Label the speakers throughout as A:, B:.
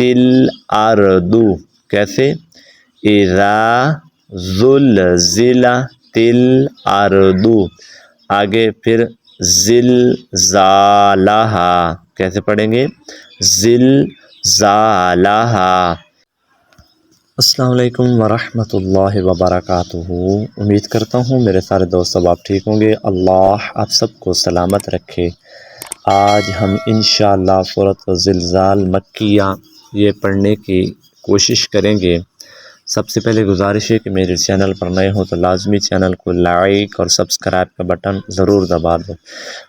A: الارض، کیسے؟ اذا زلزلت الارض، آگے پھر زلزالہا، کیسے پڑھیں گے؟ زلزالہا۔ السلام علیکم ورحمۃ اللہ وبرکاتہ۔ امید کرتا ہوں میرے سارے دوست اب آپ ٹھیک ہوں گے، اللہ آپ سب کو سلامت رکھے۔ آج ہم انشاءاللہ سورۃ زلزال مکیہ یہ پڑھنے کی کوشش کریں گے۔ سب سے پہلے گزارش ہے کہ میرے چینل پر نئے ہوں تو لازمی چینل کو لائک اور سبسکرائب کا بٹن ضرور دبا دو،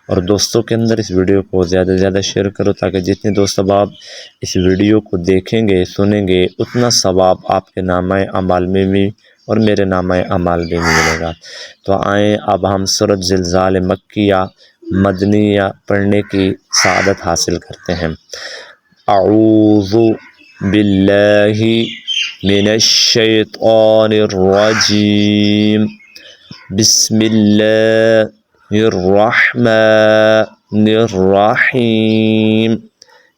A: اور دوستوں کے اندر اس ویڈیو کو زیادہ سے زیادہ شیئر کرو تاکہ جتنے دوست اب آپ اس ویڈیو کو دیکھیں گے سنیں گے اتنا ثواب آپ کے نامہ اعمال میں بھی اور میرے نامہ اعمال میں بھی ملے گا۔ تو آئیں اب ہم سورۃ زلزال مکیہ مدنیہ پڑھنے کی سعادت حاصل کرتے ہیں۔ اعوذ باللہ من الشیطان الرجیم، بسم اللہ الرحمن الرحیم۔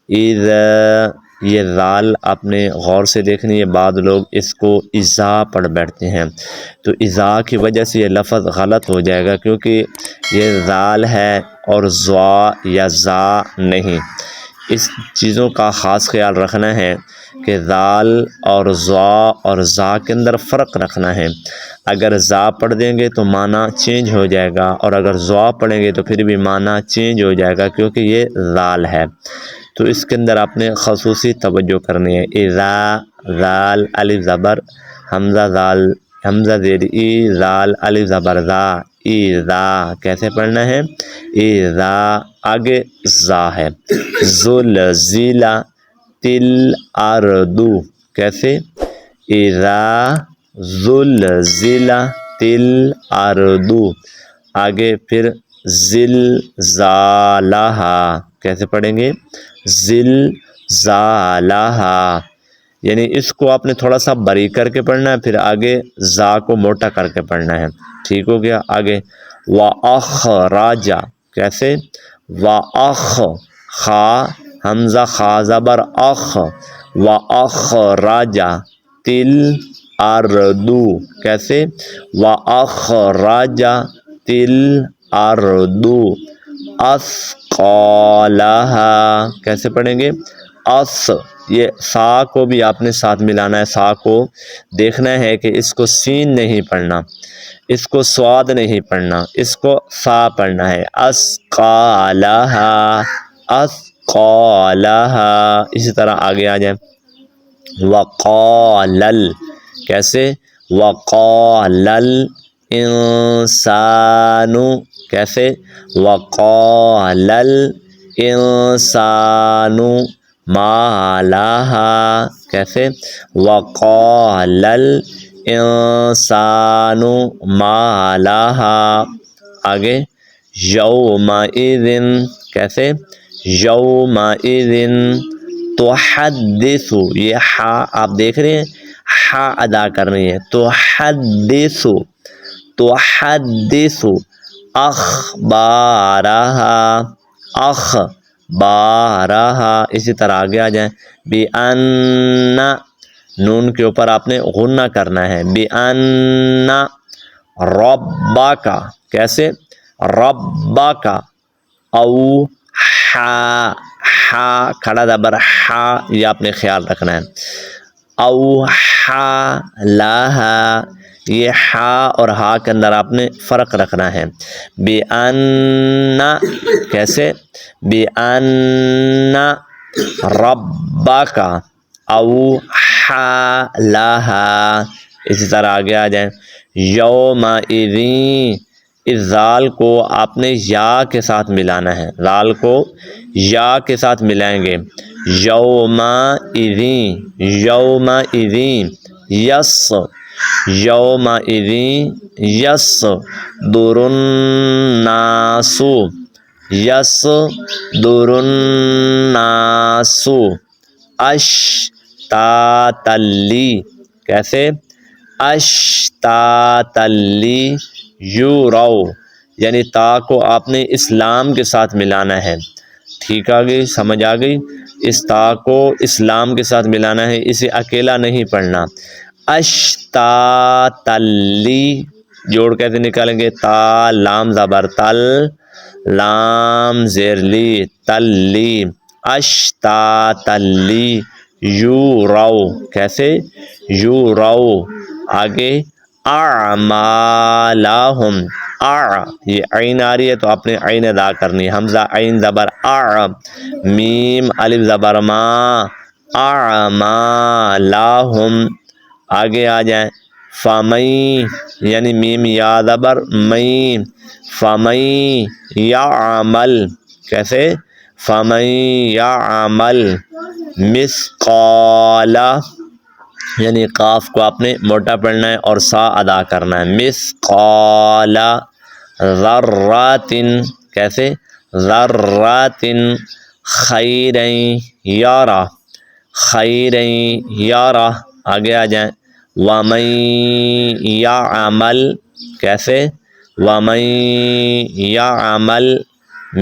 A: اذا، یہ ذال آپ نے غور سے دیکھنی ہے، بعض لوگ اس کو اذا پڑھ بیٹھتے ہیں، تو اذا کی وجہ سے یہ لفظ غلط ہو جائے گا، کیونکہ یہ ذال ہے اور زا یا زا نہیں۔ اس چیزوں کا خاص خیال رکھنا ہے کہ ذال اور زا اور زا کے اندر فرق رکھنا ہے۔ اگر زا پڑھ دیں گے تو معنی چینج ہو جائے گا، اور اگر زا پڑھیں گے تو پھر بھی معنی چینج ہو جائے گا، کیونکہ یہ ذال ہے۔ تو اس کے اندر آپ نے خصوصی توجہ کرنی ہے۔ اذا، ذال الف زبر حمزہ، ذال حمزہ زیر ای، ذال الف زبر ذا، اذا، کیسے پڑھنا ہے؟ اذا، آگے زا ہے۔ زلزلت الارض، کیسے؟ اذا زلزلت الارض، آگے پھر زلزالہا، کیسے پڑھیں گے؟ زلزالہا، یعنی اس کو آپ نے تھوڑا سا بری کر کے پڑھنا ہے، پھر آگے زا کو موٹا کر کے پڑھنا ہے، ٹھیک ہو گیا؟ آگے وَأَخْرَجَ، کیسے؟ وَأَخْ، خا حمزہ خا زبر اخ، وَأَخْرَجَ الْأَرْضُ، کیسے؟ وَأَخْرَجَتِ الْأَرْضُ أَثْقَالَهَا، کیسے پڑھیں گے؟ اس، یہ سا کو بھی آپ نے ساتھ ملانا ہے، سا کو دیکھنا ہے کہ اس کو سین نہیں پڑھنا، اس کو سواد نہیں پڑھنا، اس کو سا پڑھنا ہے۔ أَثْقَالَهَا، أَثْقَالَهَا، اسی طرح آگے آ جائیں۔ وَقَالَ، کیسے؟ وَقَالَ الْإِنسَانُ، کیسے؟ وَقَالَ الْإِنسَانُ مَا لَهَا، کیسے؟ وَقَالَ الْإِنسَانُ مَا لَهَا، آگے یومئذ، کیسے؟ یومئذ تحدث، یہ ہا آپ دیکھ رہے ہیں، ہا ادا کرنی ہے، تحدث، تحدث اخبارہا، اخبارہا، اسی طرح آگے آ جائیں۔ بِأَنَّ، نون کے اوپر آپ نے غنہ کرنا ہے، بِأَنَّ رَبَّکَ، کیسے؟ رَبَّکَ اوحا، ہا کھڑا زبر ہا، یہ آپ نے خیال رکھنا ہے۔ اوحا لہا، یہ ہا اور ہا کے اندر آپ نے فرق رکھنا ہے۔ بِأَنَّ، کیسے؟ بِأَنَّ رَبَّکَ اوحا لہا، اسی طرح آگے آ جائیں۔ یومئذ، اس ذال کو آپ نے یا کے ساتھ ملانا ہے، ذال کو یا کے ساتھ ملائیں گے۔ یومئذ، یومئذ، یس، یومئذ یصدر الناس، یصدر الناس اشتاتا لی، کیسے؟ اشتاتا لی یوروا، یعنی تا کو آپ نے اسلام کے ساتھ ملانا ہے، ٹھیک آ گئی؟ سمجھ آ گئی؟ اس تا کو اسلام کے ساتھ ملانا ہے، اسے اکیلا نہیں پڑھنا۔ اشتاتلی جوڑ کیسے نکالیں گے؟ تا لام زبر تل، لام زیر لی، تلی، اشتاتلی، یو رو کیسے؟ یو رو۔ آگے اعمالہم، یہ عین آ رہی ہے تو آپ نے عین ادا کرنی ہے، حمزہ عین زبر میم الف زبر ما، اعمالہم۔ آگے آ جائیں فمن، یعنی میم یا زبر مین، فمن یعمل کیسے؟ فمن یعمل مثقال، یعنی قاف کو آپ نے موٹا پڑھنا ہے اور سا ادا کرنا ہے، مثقال ذرات کیسے؟ ذرات خیرا یارا، خیرا یارا۔ آگے آ جائیں ومن یعمل کیسے؟ ومن یعمل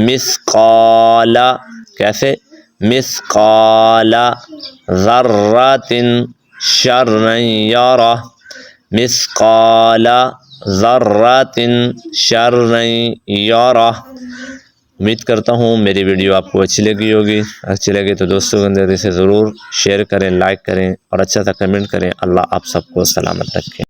A: مثقال کیسے؟ مثقال ذرات شرا یارا، مثقال ذرات شرا یارا۔ امید کرتا ہوں میری ویڈیو آپ کو اچھی لگی ہوگی، اچھی لگے تو دوستوں کے اندر اسے ضرور شیئر کریں، لائک کریں اور اچھا سا کمنٹ کریں۔ اللہ آپ سب کو سلامت رکھیں۔